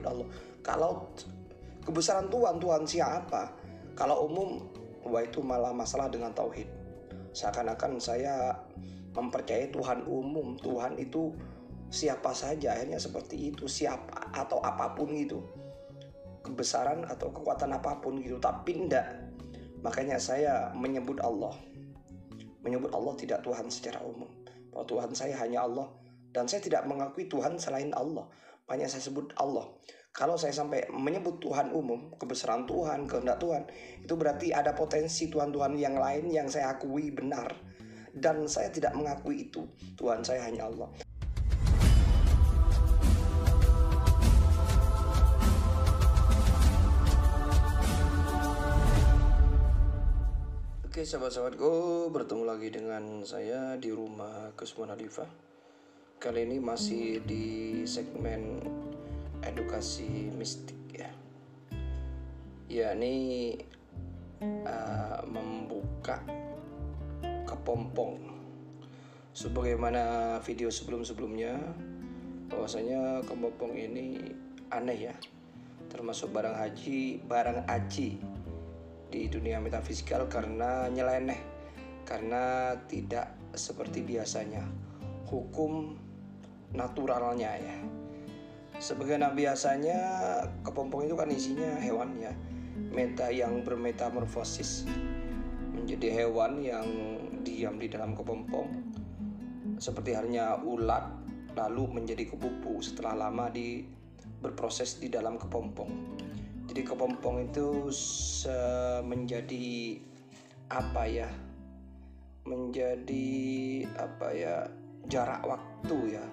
Allah. Kalau kebesaran Tuhan, Tuhan siapa? Kalau umum, wah itu malah masalah dengan tauhid. Seakan-akan saya mempercayai Tuhan umum, Tuhan itu siapa saja, akhirnya seperti itu, siapa atau apapun gitu, kebesaran atau kekuatan apapun gitu, tapi tidak. Makanya saya menyebut Allah tidak Tuhan secara umum, bahwa Tuhan saya hanya Allah, dan saya tidak mengakui Tuhan selain Allah. Makanya saya sebut Allah. Kalau saya sampai menyebut Tuhan umum, kebesaran Tuhan, kehendak Tuhan, itu berarti ada potensi Tuhan-Tuhan yang lain yang saya akui benar, dan saya tidak mengakui itu. Tuhan saya hanya Allah. Oke sahabat-sahabatku, bertemu lagi dengan saya di rumah Kusman Hadifah. Kali ini masih di segmen edukasi mistik ya. Yakni membuka kepompong. Sebagaimana video sebelum-sebelumnya, bahwasanya kepompong ini aneh ya. Termasuk barang aji di dunia metafisikal karena nyeleneh, karena tidak seperti biasanya hukum naturalnya ya. Sebagaimana biasanya kepompong itu kan isinya hewan ya, yang bermetamorfosis menjadi hewan yang diam di dalam kepompong, seperti halnya ulat lalu menjadi kupu-kupu setelah lama berproses di dalam kepompong. Jadi kepompong itu menjadi jarak waktu ya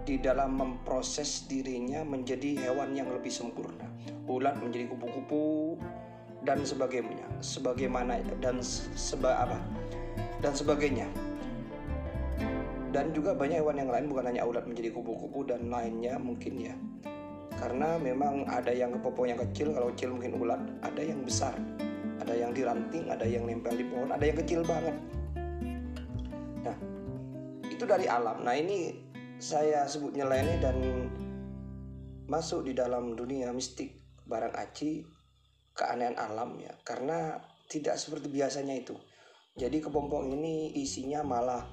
di dalam memproses dirinya menjadi hewan yang lebih sempurna. Ulat menjadi kupu-kupu dan sebagainya. Dan juga banyak hewan yang lain, bukan hanya ulat menjadi kupu-kupu dan lainnya mungkin ya. Karena memang ada yang kepompong yang kecil, kalau kecil mungkin ulat, ada yang besar, ada yang di ranting, ada yang nempel di pohon, ada yang kecil banget. Nah, itu dari alam. Nah, ini saya sebut nyeleneh dan masuk di dalam dunia mistik, barang aji, keanehan alam ya, karena tidak seperti biasanya itu. Jadi kepompong ini isinya malah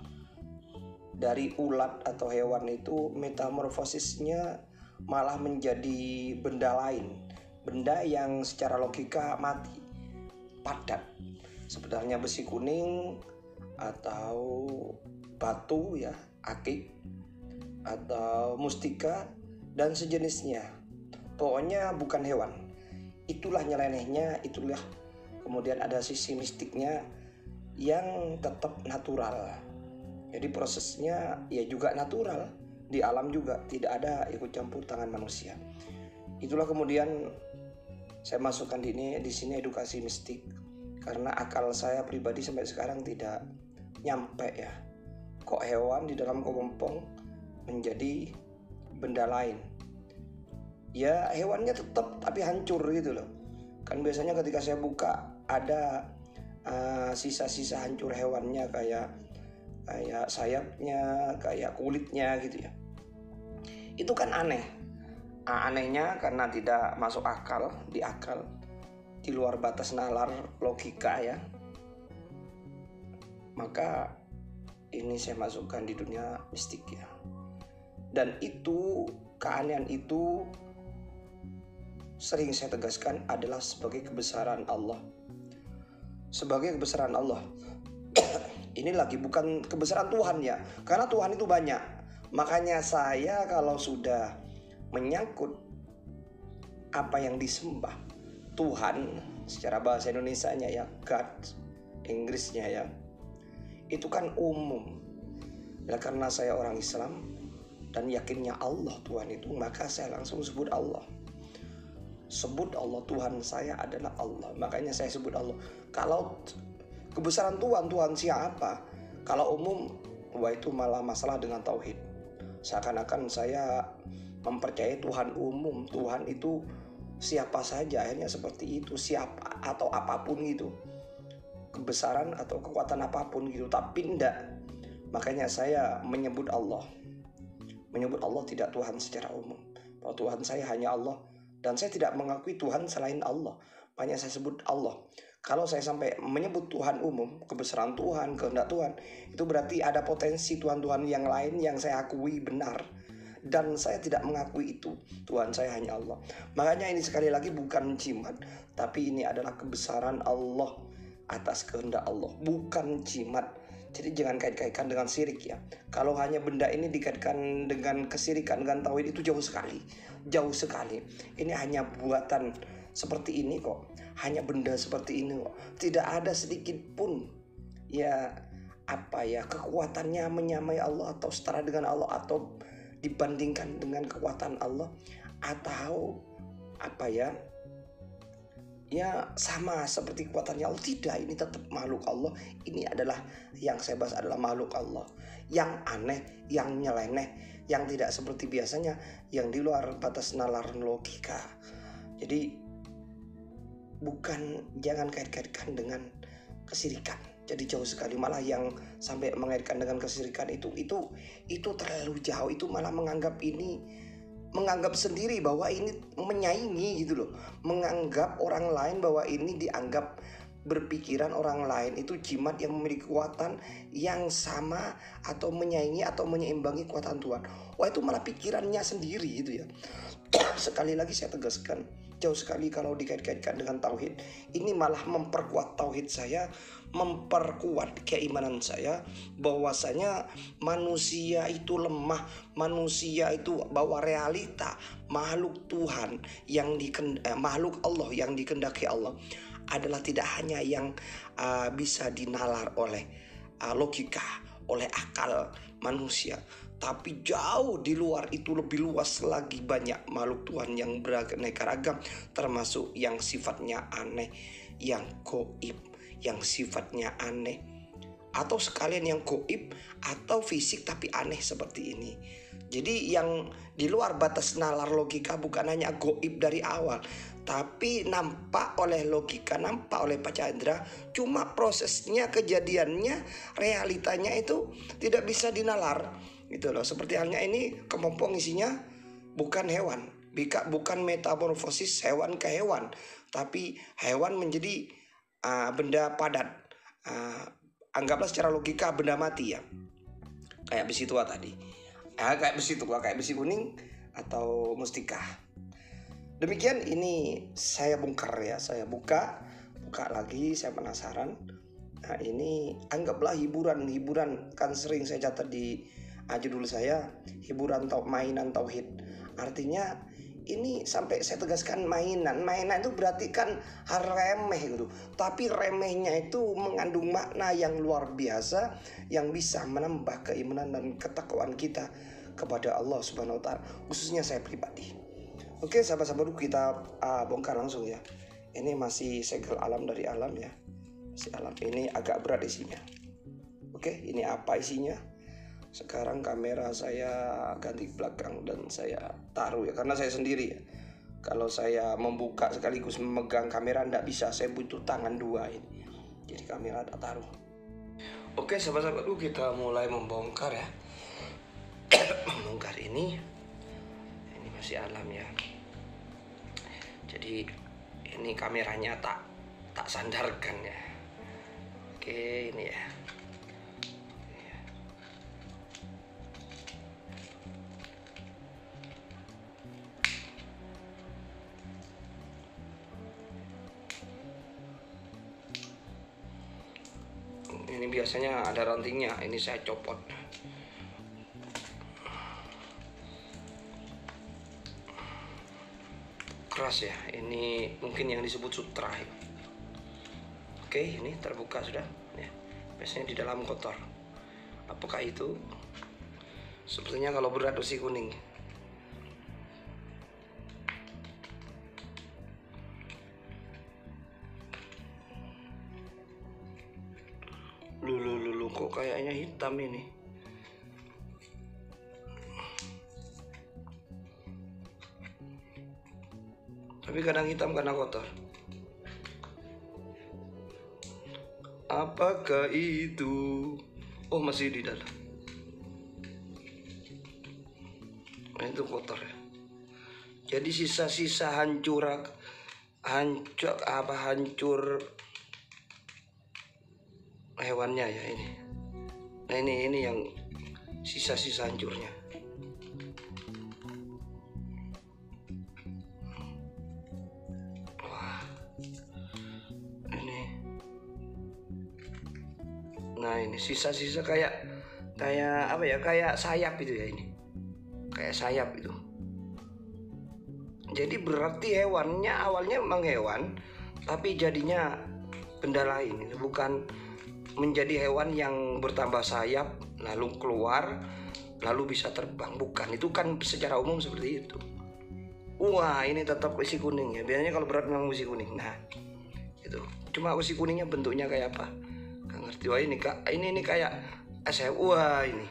dari ulat atau hewan itu metamorfosisnya malah menjadi benda lain, benda yang secara logika mati, padat, sebenarnya besi kuning atau batu ya, akik atau mustika dan sejenisnya. Pokoknya bukan hewan. Itulah nyelenehnya, itulah kemudian ada sisi mistiknya yang tetap natural. Jadi prosesnya ya juga natural, di alam juga tidak ada ikut campur tangan manusia. Itulah kemudian saya masukkan di sini edukasi mistik, karena akal saya pribadi sampai sekarang tidak nyampe ya. Kok hewan di dalam kepompong menjadi benda lain? Ya hewannya tetap tapi hancur gitu loh. Kan biasanya ketika saya buka ada sisa-sisa hancur hewannya, kayak sayapnya, kayak kulitnya gitu ya. Itu kan aneh. Anehnya karena tidak masuk akal, di luar batas nalar logika ya. Maka ini saya masukkan di dunia mistik ya. Dan itu, keanehan itu sering saya tegaskan adalah sebagai kebesaran Allah. Sebagai kebesaran Allah. Ini lagi bukan kebesaran Tuhan ya, karena Tuhan itu banyak. Makanya saya kalau sudah menyangkut apa yang disembah, Tuhan secara bahasa Indonesianya ya, God, Inggrisnya ya, itu kan umum. Ya, karena saya orang Islam dan yakinnya Allah Tuhan itu, maka saya langsung sebut Allah. Sebut Allah, Tuhan saya adalah Allah. Makanya saya sebut Allah. Kalau kebesaran Tuhan, Tuhan siapa? Kalau umum, wah itu malah masalah dengan tauhid. Seakan-akan saya mempercayai Tuhan umum, Tuhan itu siapa saja, akhirnya seperti itu, siapa atau apapun gitu, kebesaran atau kekuatan apapun gitu, tapi tidak. Makanya saya menyebut Allah tidak Tuhan secara umum, bahwa Tuhan saya hanya Allah, dan saya tidak mengakui Tuhan selain Allah. Banyak saya sebut Allah. Kalau saya sampai menyebut Tuhan umum, kebesaran Tuhan, kehendak Tuhan, itu berarti ada potensi Tuhan-Tuhan yang lain yang saya akui benar, dan saya tidak mengakui itu. Tuhan saya hanya Allah. Makanya ini sekali lagi bukan jimat, tapi ini adalah kebesaran Allah atas kehendak Allah, bukan jimat. Jadi jangan kait-kaitkan dengan syirik ya. Kalau hanya benda ini dikaitkan dengan kesirikan, dengan tauhid, itu jauh sekali. Jauh sekali. Ini hanya buatan seperti ini kok. Hanya benda seperti ini kok. Tidak ada sedikit pun ya kekuatannya menyamai Allah atau setara dengan Allah atau dibandingkan dengan kekuatan Allah, atau sama seperti kekuatannya Allah. Tidak, ini tetap makhluk Allah. Ini adalah yang saya bahas adalah makhluk Allah yang aneh, yang nyeleneh, yang tidak seperti biasanya, yang di luar batas nalar logika. Jadi jangan kait-kaitkan dengan kesirikan. Jadi jauh sekali, malah yang sampai mengaitkan dengan kesirikan itu terlalu jauh. Itu malah menganggap sendiri bahwa ini menyaingi gitu loh. Menganggap orang lain bahwa ini dianggap berpikiran orang lain itu jimat yang memiliki kekuatan yang sama atau menyaingi atau menyeimbangi kekuatan Tuhan. Wah, itu malah pikirannya sendiri gitu ya. Sekali lagi saya tegaskan, jauh sekali kalau dikait-kaitkan dengan tauhid. Ini malah memperkuat tauhid saya, memperkuat keimanan saya bahwasanya manusia itu lemah, manusia itu bahwa realita makhluk Tuhan makhluk Allah yang dikehendaki Allah adalah tidak hanya yang bisa dinalar oleh logika, oleh akal manusia, tapi jauh di luar itu, lebih luas lagi. Banyak makhluk Tuhan yang beraneka ragam, termasuk yang sifatnya aneh, yang gaib, yang sifatnya aneh, atau sekalian yang gaib atau fisik tapi aneh seperti ini. Jadi yang di luar batas nalar logika bukan hanya gaib dari awal, tapi nampak oleh logika, nampak oleh panca indera, cuma prosesnya, kejadiannya, realitanya itu tidak bisa dinalar. Gitu loh. Seperti halnya ini kepompong isinya bukan hewan, bukan metamorfosis hewan ke hewan, tapi hewan menjadi benda padat. Anggaplah secara logika benda mati ya, kayak besi tua tadi, kayak besi tua, kayak besi kuning atau mustika. Demikian ini saya bongkar ya, saya buka lagi, saya penasaran. Nah ini anggaplah hiburan kan sering saya catat di judul saya, hiburan mainan tauhid. Artinya ini sampai saya tegaskan mainan itu berarti kan hal remeh gitu, tapi remehnya itu mengandung makna yang luar biasa yang bisa menambah keimanan dan ketakwaan kita kepada Allah Subhanahu wa taala, khususnya saya pribadi. Oke, sahabat-sahabatku, kita bongkar langsung ya. Ini masih segel alam dari alam ya. Si alam ini agak berat isinya. Oke, ini apa isinya? Sekarang kamera saya ganti belakang dan saya taruh ya, karena saya sendiri ya. Kalau saya membuka sekaligus memegang kamera tidak bisa, saya butuh tangan dua ini. Jadi kamera tak taruh. Oke sahabat-sahabatku, kita mulai membongkar ya. Membongkar ini masih alam ya. Jadi ini kameranya tak sandarkan ya. Oke, ini ya. Ini biasanya ada rantingnya, ini saya copot. Keras ya, ini mungkin yang disebut sutra ya. Oke, ini terbuka sudah ya. Biasanya di dalam kotor. Apakah itu? Sepertinya kalau berat besi kuning. Lulu kok kayaknya hitam ini. Tapi kadang hitam karena kotor. Apakah itu? Oh, masih di dalam. Nah, itu kotor ya. Jadi sisa-sisa hancur hewannya ya ini. Nah ini yang sisa-sisa hancurnya. Wah, ini. Nah ini sisa-sisa kayak apa ya? Kayak sayap itu ya ini. Kayak sayap itu. Jadi berarti hewannya awalnya memang hewan, tapi jadinya benda lain. Bukan menjadi hewan yang bertambah sayap, lalu keluar, lalu bisa terbang. Bukan, itu kan secara umum seperti itu. Wah, ini tetap usi kuning ya. Biasanya kalau berat memang usi kuning. Nah, itu. Cuma usi kuningnya bentuknya kayak apa? Gak ngerti. Wah ini kak, ini kayak SF. Wah ini.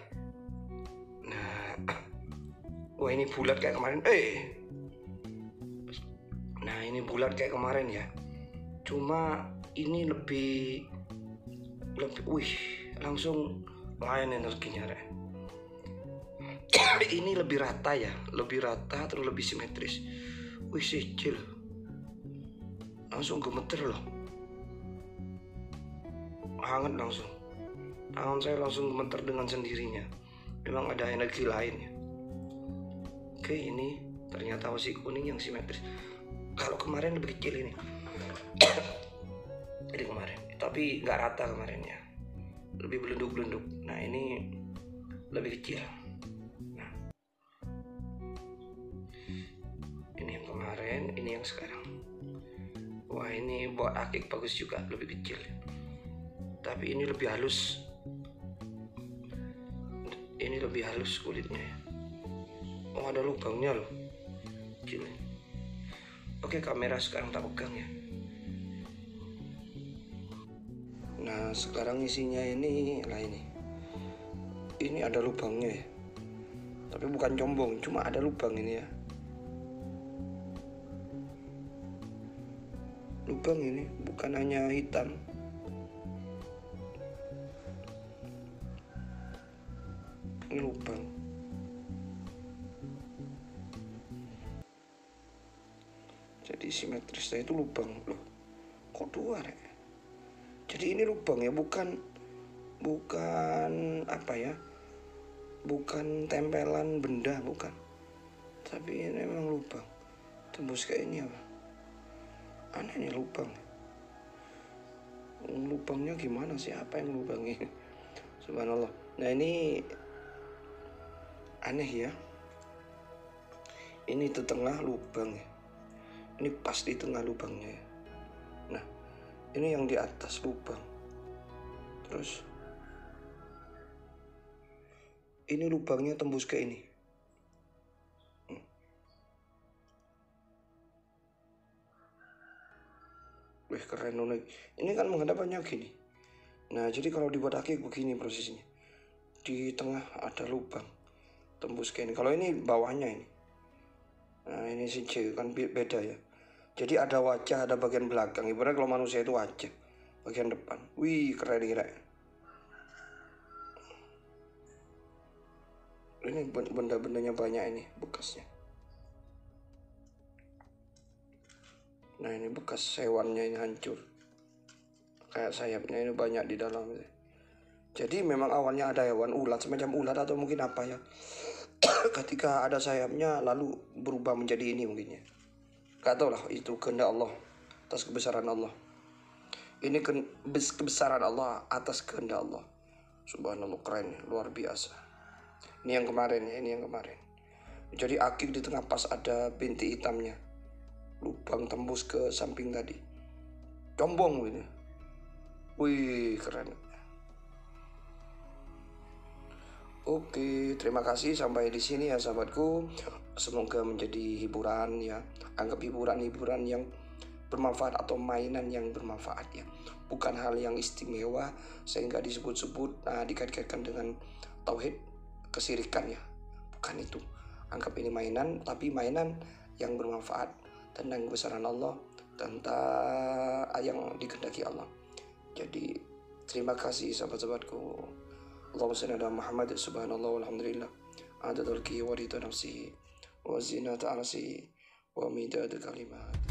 Nah, wah ini bulat kayak kemarin. Nah ini bulat kayak kemarin ya. Cuma ini lebih langsung lain energinya Rek. Ini lebih rata ya, terus lebih simetris. Kecil. Langsung gemeter loh. Hangat langsung. Tangan saya langsung gemeter dengan sendirinya. Memang ada energi lain ya. Oke, ini ternyata usi kuning yang simetris. Kalau kemarin lebih kecil ini. Jadi kemarin, tapi nggak rata kemarinnya, lebih belenduk-belenduk. Nah ini lebih kecil. Nah, ini yang kemarin, ini yang sekarang. Wah ini buat akik bagus juga, lebih kecil. Tapi ini lebih halus. Ini lebih halus kulitnya. Oh ada lubangnya loh. Kecil. Oke, kamera sekarang tak pegang ya. Nah sekarang isinya ini ada lubangnya ya. Tapi bukan combong, cuma ada lubang ini ya. Lubang ini bukan hanya hitam. Ini lubang. Jadi simetrisnya itu lubang loh. Kok dua Rek? Jadi ini lubang ya, bukan apa ya? Bukan tempelan benda, bukan. Tapi ini memang lubang. Tembus kayak ini apa? Aneh nih lubang. Lubangnya gimana sih? Apa yang lubangnya? Subhanallah. Nah ini aneh ya. Ini di tengah lubang ya. Ini pas di tengah lubangnya ya. Nah ini yang di atas lubang. Terus ini lubangnya tembus ke ini. Wih keren unik. Ini kan menghadapannya gini. Nah jadi kalau dibuat akik begini prosesnya. Di tengah ada lubang tembus ke ini. Kalau ini bawahnya ini. Nah ini sih kan beda ya. Jadi ada wajah, ada bagian belakang. Ibaratnya kalau manusia itu wajah, bagian depan. Wih keren kira. Ini benda-bendanya banyak ini bekasnya. Nah ini bekas hewannya ini hancur. Kayak sayapnya ini banyak di dalam. Jadi memang awalnya ada hewan ulat, semacam ulat atau mungkin apa ya. Ketika ada sayapnya lalu berubah menjadi ini mungkin ya. Gak tau lah, itu kehendak Allah atas kebesaran Allah. Ini kebesaran Allah atas kehendak Allah. Subhanallah keren, luar biasa. Ini yang kemarin ya, ini yang kemarin. Jadi akik di tengah pas ada bintik hitamnya. Lubang tembus ke samping tadi. Combong ini. Wih keren. Oke, terima kasih sampai di sini ya sahabatku. Semoga menjadi hiburan ya. Anggap hiburan-hiburan yang bermanfaat atau mainan yang bermanfaat ya. Bukan hal yang istimewa sehingga disebut-sebut dikait-kaitkan dengan tauhid, kesirikan ya. Bukan itu. Anggap ini mainan, tapi mainan yang bermanfaat tentang kebesaran Allah, tentang yang dikehendaki Allah. Jadi terima kasih sahabat-sahabatku. Allahumma salli ala Muhammad, subhanallah walhamdulillah, adad mulki wa ridha nafsi wa zinata arsi wa midadul kalimat.